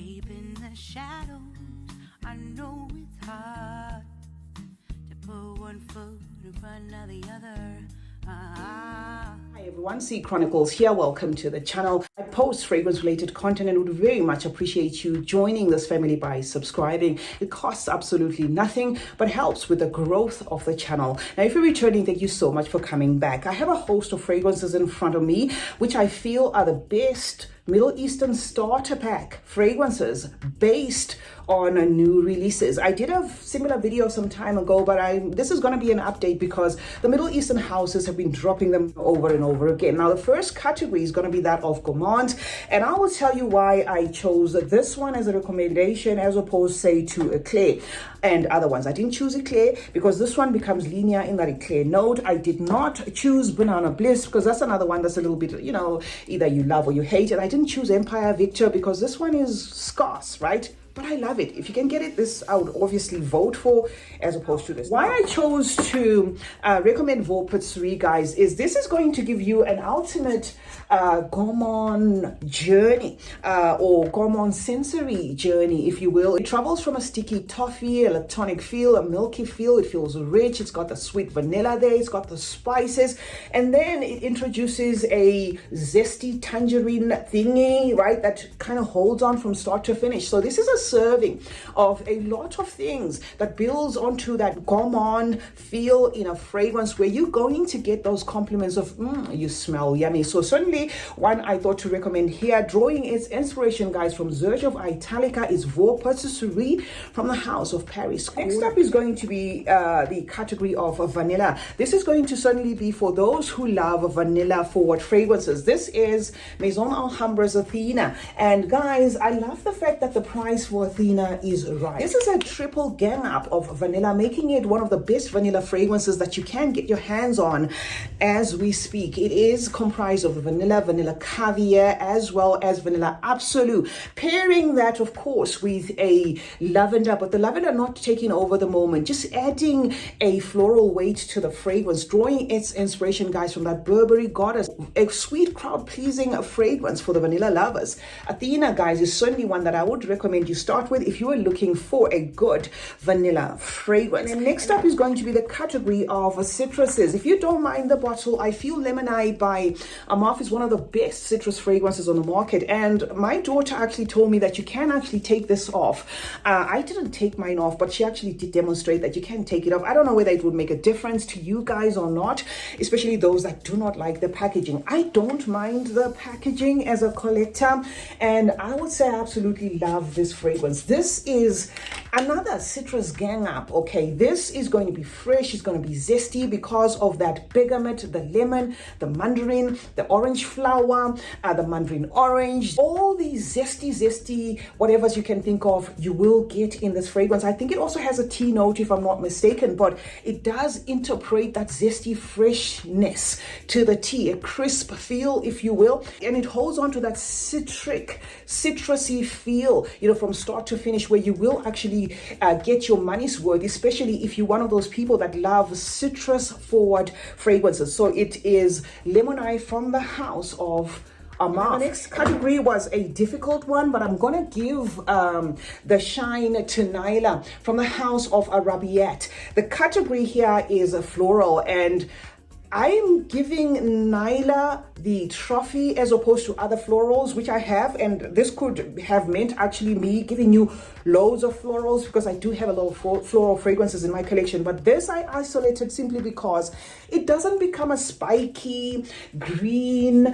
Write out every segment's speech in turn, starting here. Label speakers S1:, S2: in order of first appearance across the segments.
S1: Deep in the shadows, I know it's hard to put one foot in front of the other.
S2: Hi everyone, CeeChronicles here. Welcome to the channel. I post fragrance related content and would very much appreciate you joining this family by subscribing. It costs absolutely nothing but helps with the growth of the channel. Now if you're returning, thank you so much for coming back. I have a host of fragrances in front of me which I feel are the best Middle Eastern starter pack fragrances based on new releases. I did a similar video some time ago, but this is going to be an update because the Middle Eastern houses have been dropping them over and over again. Now the first category is going to be that of gourmand, and I will tell you why I chose this one as a recommendation as opposed, say, to Eclair and other ones. I didn't choose Eclair because this one becomes linear in that Eclair note. I did not choose Banana Bliss because that's another one that's a little bit, either you love or you hate. And I didn't choose Empire Victor because this one is scarce, right? But I love it. If you can get it, this I would obviously vote for as opposed to this. Why I chose to recommend Vaux Patisserie, guys, is this is going to give you an ultimate gourmand journey or gourmand sensory journey, if you will. It travels from a sticky toffee, a lactonic feel, a milky feel. It feels rich. It's got the sweet vanilla there. It's got the spices. And then it introduces a zesty tangerine thingy, right, that kind of holds on from start to finish. So this is a serving of a lot of things that builds onto that gourmand feel in a fragrance where you're going to get those compliments of you smell yummy. So certainly one I thought to recommend here, drawing its inspiration, guys, from Zurge of Italica, is Vaux Patisserie from the House of Paris. Next up is going to be the category of vanilla. This is going to certainly be for those who love vanilla forward fragrances. This is Maison Alhambra's Athena, and guys, I love the fact that the price for Athena is right. This is a triple gang up of vanilla, making it one of the best vanilla fragrances that you can get your hands on as we speak. It is comprised of vanilla caviar, as well as vanilla absolute, pairing that of course with a lavender, but the lavender not taking over the moment, just adding a floral weight to the fragrance, drawing its inspiration, guys, from that Burberry Goddess, a sweet crowd pleasing fragrance for the vanilla lovers. Athena, guys, is certainly one that I would recommend you start with if you are looking for a good vanilla fragrance. And then next up is going to be the category of citruses. If you don't mind the bottle, I feel Lemonade by Amaf is one of the best citrus fragrances on the market, and my daughter actually told me that you can actually take this off. I didn't take mine off, but she actually did demonstrate that you can take it off. I don't know whether it would make a difference to you guys or not, especially those that do not like the packaging. I don't mind the packaging as a collector, and I would say I absolutely love this fragrance. This is another citrus gang up. Okay, this is going to be fresh. It's going to be zesty because of that bergamot, the lemon, the mandarin, the orange flower, the mandarin orange, all these zesty whatevers you can think of, you will get in this fragrance. I think it also has a tea note, if I'm not mistaken, but it does interpret that zesty freshness to the tea, a crisp feel, if you will, and it holds on to that citrusy feel, from start to finish, where you will actually get your money's worth, especially if you're one of those people that love citrus forward fragrances. So it is Lemonade from the House of Amaf. The next category was a difficult one, but I'm gonna give the shine to Nyla from the House of Arabiat. The category here is floral, and I'm giving Nyla the trophy as opposed to other florals, which I have, and this could have meant actually me giving you loads of florals because I do have a lot of floral fragrances in my collection, but this I isolated simply because it doesn't become a spiky, green,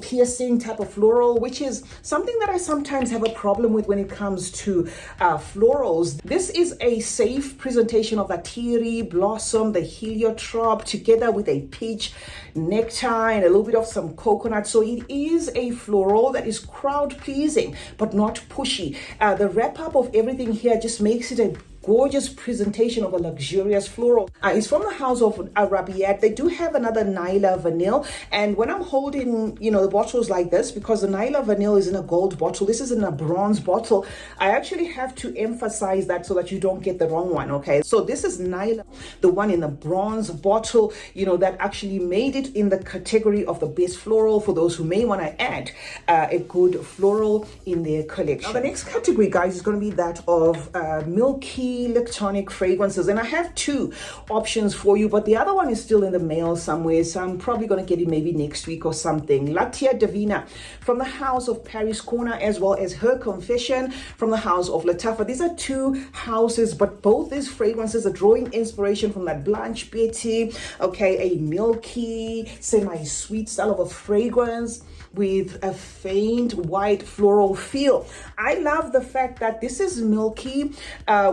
S2: piercing type of floral, which is something that I sometimes have a problem with when it comes to florals. This is a safe presentation of that teary blossom, the heliotrope, together with a peach nectar and a little bit of some coconut. So it is a floral that is crowd pleasing but not pushy. The wrap up of everything here just makes it a gorgeous presentation of a luxurious floral. It's from the house of Arabiat. They do have another Nyla Vanille, and when I'm holding, the bottles like this, because the Nyla Vanille is in a gold bottle, this is in a bronze bottle, I actually have to emphasize that so that you don't get the wrong one, okay? So this is Nyla, the one in the bronze bottle, that actually made it in the category of the best floral for those who may want to add a good floral in their collection. Now, the next category, guys, is going to be that of Milky electronic fragrances, and I have two options for you, but the other one is still in the mail somewhere, so I'm probably going to get it maybe next week or something. Latia Divina from the house of Paris Corner, as well as Her Confession from the house of Latafa. These are two houses, but both these fragrances are drawing inspiration from that Blanche Betty, okay, a milky semi-sweet style of a fragrance with a faint white floral feel. I love the fact that this is milky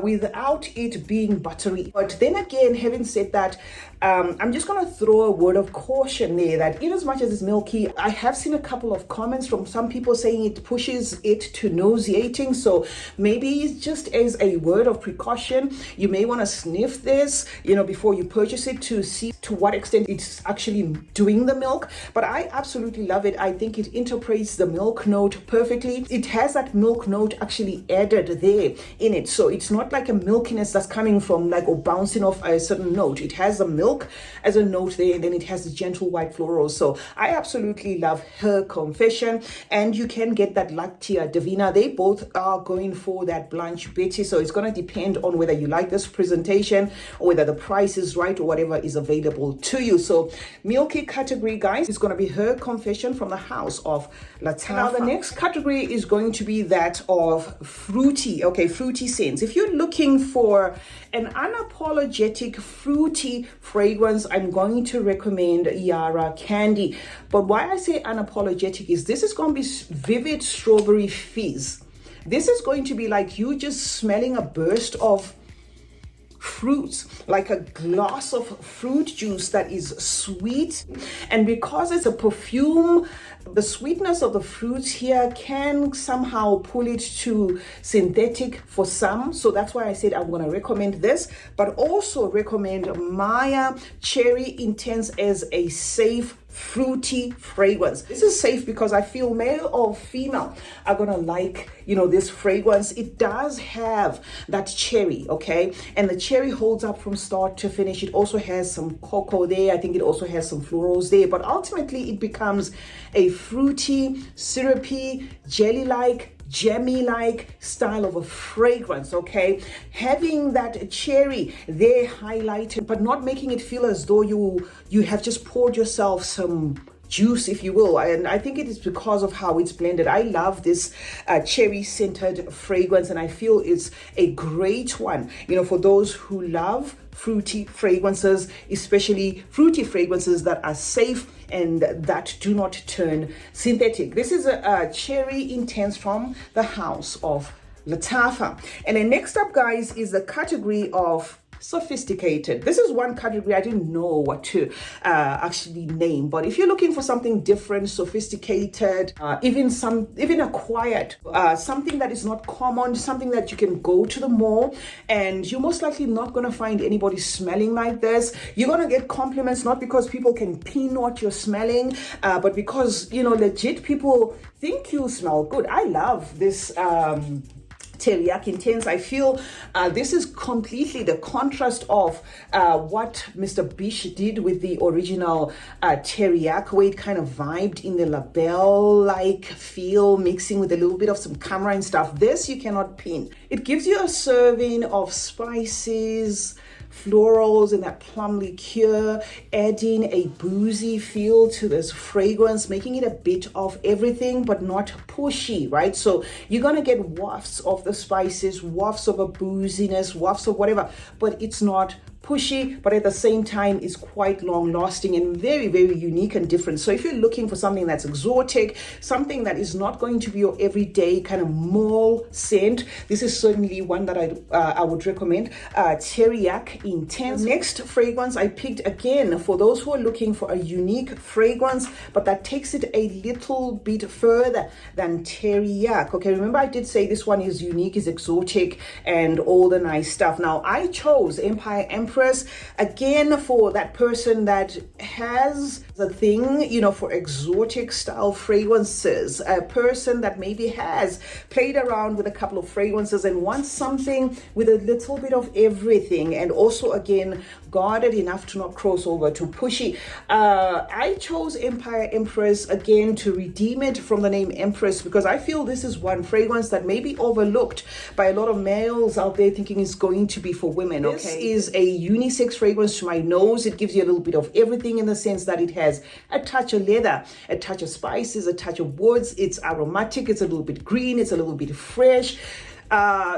S2: without it being buttery. But then again, having said that, I'm just going to throw a word of caution there that in as much as it's milky, I have seen a couple of comments from some people saying it pushes it to nauseating. So maybe just as a word of precaution, you may want to sniff this, before you purchase it to see to what extent it's actually doing the milk. But I absolutely love it. I think it interprets the milk note perfectly. It has that milk note actually added there in it. So it's not like a milkiness that's coming from or bouncing off a certain note. It has the milk as a note there, and then it has the gentle white florals. So I absolutely love Her Confession, and you can get that Latia Divina. They both are going for that Blanche Betty. So it's going to depend on whether you like this presentation or whether the price is right or whatever is available to you. So Milky category, guys, is going to be Her Confession from the house of Latafa. Now the next category is going to be that of fruity, fruity scents. If you're looking for an unapologetic fruity fragrance, I'm going to recommend Yara Candy. But why I say unapologetic is this is going to be vivid strawberry fizz. This is going to be like you just smelling a burst of fruits, like a glass of fruit juice that is sweet. And because it's a perfume, the sweetness of the fruits here can somehow pull it to synthetic for some. So that's why I said I'm going to recommend this, but also recommend Maya Cherry Intense as a safe fruity fragrance. This is safe because I feel male or female are gonna like this fragrance. It does have that cherry, okay, and the cherry holds up from start to finish. It also has some cocoa there. I think it also has some florals there, but ultimately it becomes a fruity, syrupy, jelly-like, jammy-like style of a fragrance, okay? Having that cherry there highlighted, but not making it feel as though you have just poured yourself some juice, if you will. And I think it is because of how it's blended. I love this cherry scented fragrance, and I feel it's a great one, for those who love fruity fragrances, especially fruity fragrances that are safe and that do not turn synthetic. This is a Cherry Intense from the house of Latafa. And then next up, guys, is the category of sophisticated. This is one category I didn't know what to actually name, but if you're looking for something different, sophisticated, even acquired, something that is not common, something that you can go to the mall and you're most likely not going to find anybody smelling like this. You're going to get compliments not because people can pin what you're smelling, but because legit people think you smell good. I love this Terak Intense. I feel this is completely the contrast of what Mr. Bish did with the original Terak, where it kind of vibed in the label-like feel, mixing with a little bit of some camera and stuff. This you cannot pin. It gives you a serving of spices, florals, and that plum liqueur, adding a boozy feel to this fragrance, making it a bit of everything but not pushy, right? So you're gonna get wafts of the spices, wafts of a booziness, wafts of whatever, but it's not pushy, but at the same time is quite long lasting and very, very unique and different. So if you're looking for something that's exotic, something that is not going to be your everyday kind of mall scent, this is certainly one that I would recommend. Terak Intense. Next fragrance I picked, again, for those who are looking for a unique fragrance, but that takes it a little bit further than Terak. Okay, remember I did say this one is unique, is exotic, and all the nice stuff. Now I chose Empress, again, for that person that has the thing, you know, for exotic style fragrances, a person that maybe has played around with a couple of fragrances and wants something with a little bit of everything, and also again guarded enough to not cross over to pushy. I chose Empress again to redeem it from the name Empress, because I feel this is one fragrance that may be overlooked by a lot of males out there thinking is going to be for women. Okay, this is a unisex fragrance to my nose. It gives you a little bit of everything in the sense that it has a touch of leather, a touch of spices, a touch of woods. It's aromatic, it's a little bit green, it's a little bit fresh.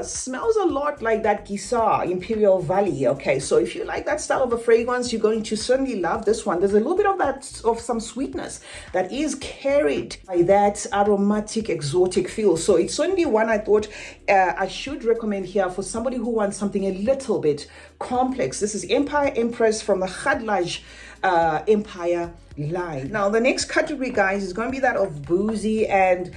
S2: Smells a lot like that Gisa Imperial Valley. Okay, so if you like that style of a fragrance, you're going to certainly love this one. There's a little bit of that, of some sweetness that is carried by that aromatic exotic feel. So it's certainly one I thought I should recommend here for somebody who wants something a little bit complex. This is Empress from the Khadlaj Empire line. Now the next category, guys, is going to be that of boozy, and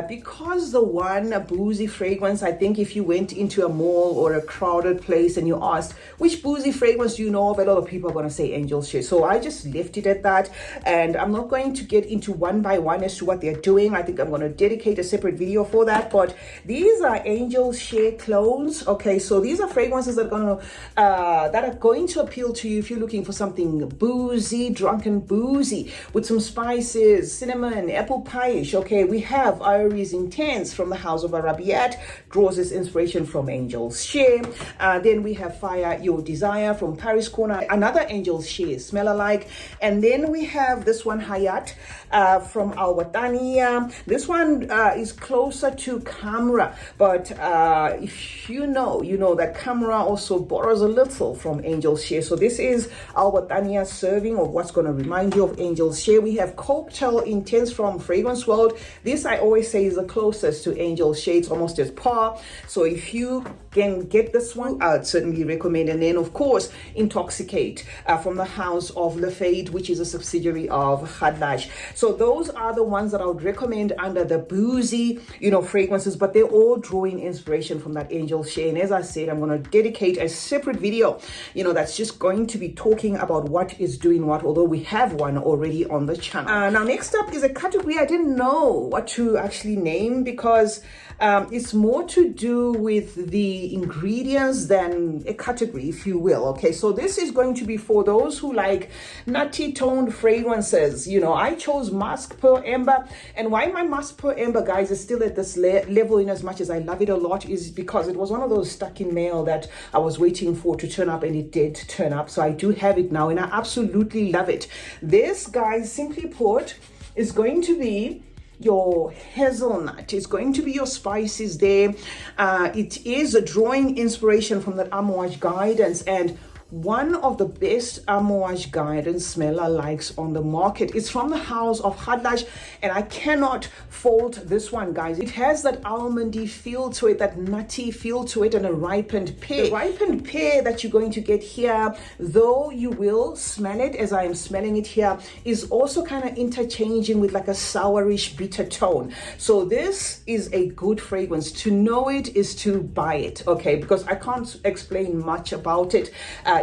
S2: because the one boozy fragrance, I think if you went into a mall or a crowded place and you asked which boozy fragrance do you know of, a lot of people are going to say Angel's Share. So I just left it at that, and I'm not going to get into one by one as to what they're doing. I think I'm going to dedicate a separate video for that, but these are Angel's Share clones. Okay, so these are fragrances that are going to appeal to you if you're looking for something boozy, drunken boozy, with some spices, cinnamon, apple pie-ish. Okay, we have Terak Intense from the House of Arabiat, draws its inspiration from Angel's Share. Then we have Fire Your Desire from Paris Corner, another Angel's Share smell alike. And then we have this one, Hayat, from Al Wataniya. This one is closer to Camera, but if you know that Camera also borrows a little from Angel's Share. So this is Al Wataniya serving of what's going to remind you of Angel's Share. We have Terak Intense from Fragrance World. This I always say is the closest to Angel's Share. It's almost at par. So if you can get this one, I'd certainly recommend. And then of course Intoxicate from the House of Lafayette, which is a subsidiary of Khadlaj. So those are the ones that I would recommend under the boozy, fragrances, but they're all drawing inspiration from that Angel's Share. And as I said, I'm going to dedicate a separate video, that's just going to be talking about what is doing what, although we have one already on the channel. Now next up is a category I didn't know what to actually name, because it's more to do with the ingredients than a category, if you will. Okay, so this is going to be for those who like nutty toned fragrances. I chose Musk Pearl Amber, and why my Musk Pearl Amber, guys, is still at this level, in as much as I love it a lot, is because it was one of those stuck in mail that I was waiting for to turn up, and it did turn up. So I do have it now, and I absolutely love it. This, guys, simply put, is going to be your hazelnut. It's going to be your spices there. It is drawing inspiration from that Amouage guidance, and one of the best Amouage guidance smeller likes on the market. It's from the House of Khadlaj, and I cannot fault this one, guys. It has that almondy feel to it, that nutty feel to it, and a ripened pear. The ripened pear that you're going to get here, though you will smell it as I am smelling it here, is also kind of interchanging with like a sourish bitter tone. So this is a good fragrance. To know it is to buy it, okay? Because I can't explain much about it.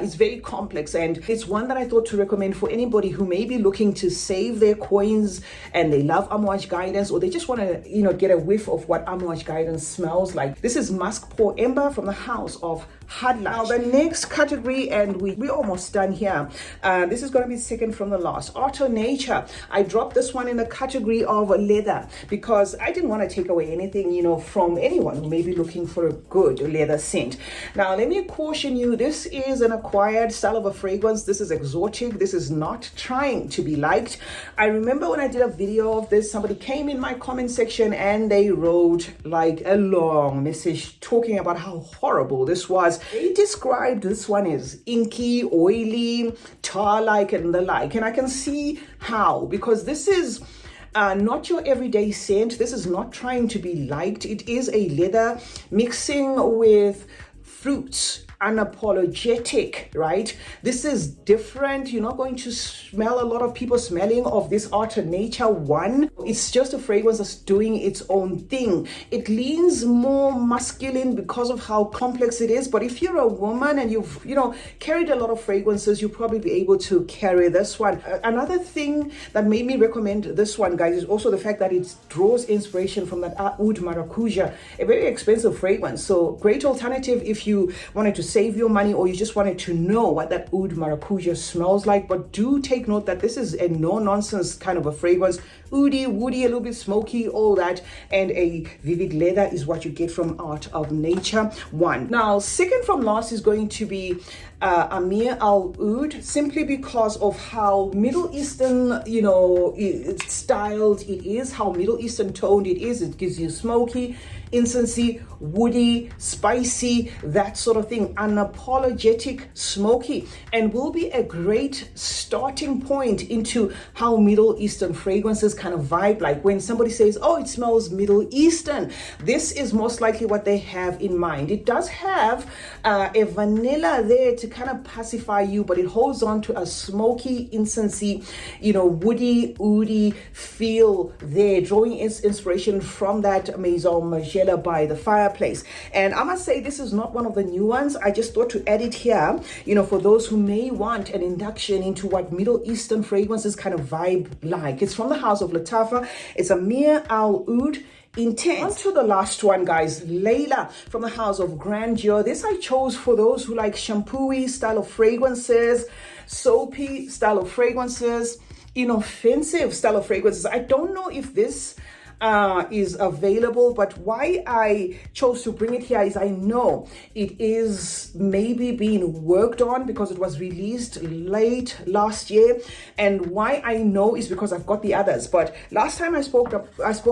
S2: It's very complex, and it's one that I thought to recommend for anybody who may be looking to save their coins and they love Amouage guidance, or they just want to, get a whiff of what Amouage guidance smells like. This is Musk Pearl Amber from the House of Khadlaj. Now the next category, and we're almost done here. This is going to be second from the last. Auto Nature. I dropped this one in the category of leather because I didn't want to take away anything, from anyone who may be looking for a good leather scent. Now let me caution you, this is an acquired style of a fragrance. This is exotic. This is not trying to be liked. I remember when I did a video of this, somebody came in my comment section and they wrote like a long message talking about how horrible this was. They described this one as inky, oily, tar-like, and the like. And I can see how, because this is not your everyday scent. This is not trying to be liked. It is a leather mixing with fruits, unapologetic, right? This is different. You're not going to smell a lot of people smelling of this Art of Nature one. It's just a fragrance that's doing its own thing. It leans more masculine because of how complex it is. But if you're a woman and you've, carried a lot of fragrances, you'll probably be able to carry this one. Another thing that made me recommend this one, guys, is also the fact that it draws inspiration from that Oud Maracuja, a very expensive fragrance. So great alternative if you wanted to save your money or you just wanted to know what that Oud Maracuja smells like. But do take note that this is a no-nonsense kind of a fragrance. Oody, woody, a little bit smoky, all that, and a vivid leather is what you get from Art of Nature one. Now, second from last is going to be Amir Al Oud, simply because of how Middle Eastern, it's styled it is, how Middle Eastern toned it is. It gives you smoky, incensey, woody, spicy, that sort of thing, unapologetic, smoky, and will be a great starting point into how Middle Eastern fragrances kind of vibe. Like when somebody says, oh, it smells Middle Eastern, this is most likely what they have in mind. It does have a vanilla there to kind of pacify you, but it holds on to a smoky, incensey, woody, oody feel there, drawing its inspiration from that Maison Margiela by the fireplace. And I must say, this is not one of the new ones. I just thought to add it here, for those who may want an induction into what Middle Eastern fragrances kind of vibe like. It's from the house of Latafa. It's Amir Al Oud Intense. On to the last one, guys. Layla from the house of Grandeur. This I chose for those who like shampoo-y style of fragrances, soapy style of fragrances, inoffensive style of fragrances. I don't know if this is available, but why I chose to bring it here is I know it is maybe being worked on because it was released late last year, and why I know is because I've got the others. But last time I spoke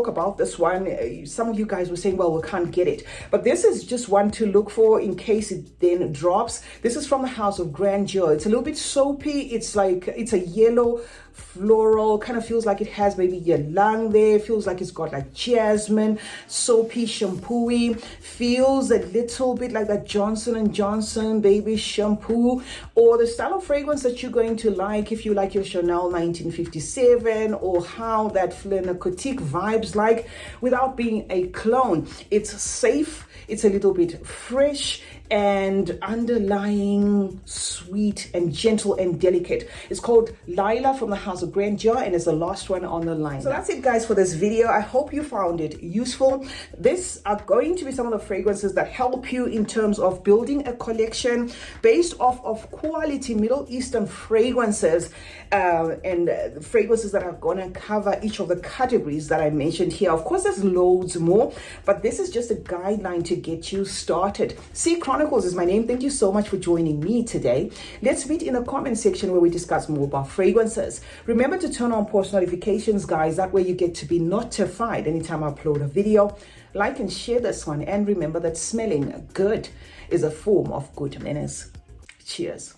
S2: about this one, some of you guys were saying, well, we can't get it, but this is just one to look for in case it then drops. This is from the house of Grandeur. It's a little bit soapy. It's a yellow floral, kind of feels like it has maybe ylang there, feels like it's got like jasmine, soapy, shampoo-y, feels a little bit like that Johnson & Johnson baby shampoo, or the style of fragrance that you're going to like if you like your Chanel 1957, or how that Fleur-Narcotique vibes like without being a clone. It's safe, it's a little bit fresh, and underlying sweet and gentle and delicate. It's called Lila from the house of Grandeur, and it's the last one on the line. So that's it, guys, for this video. I hope you found it useful. These are going to be some of the fragrances that help you in terms of building a collection based off of quality Middle Eastern fragrances, and fragrances that are going to cover each of the categories that I mentioned here. Of course, there's loads more, but this is just a guideline to get you started. CeeChronicles is my name. Thank you so much for joining me today. Let's meet in the comment section where we discuss more about fragrances. Remember to turn on post notifications, guys. That way you get to be notified anytime I upload a video. Like and share this one. And remember that smelling good is a form of good manners. Cheers.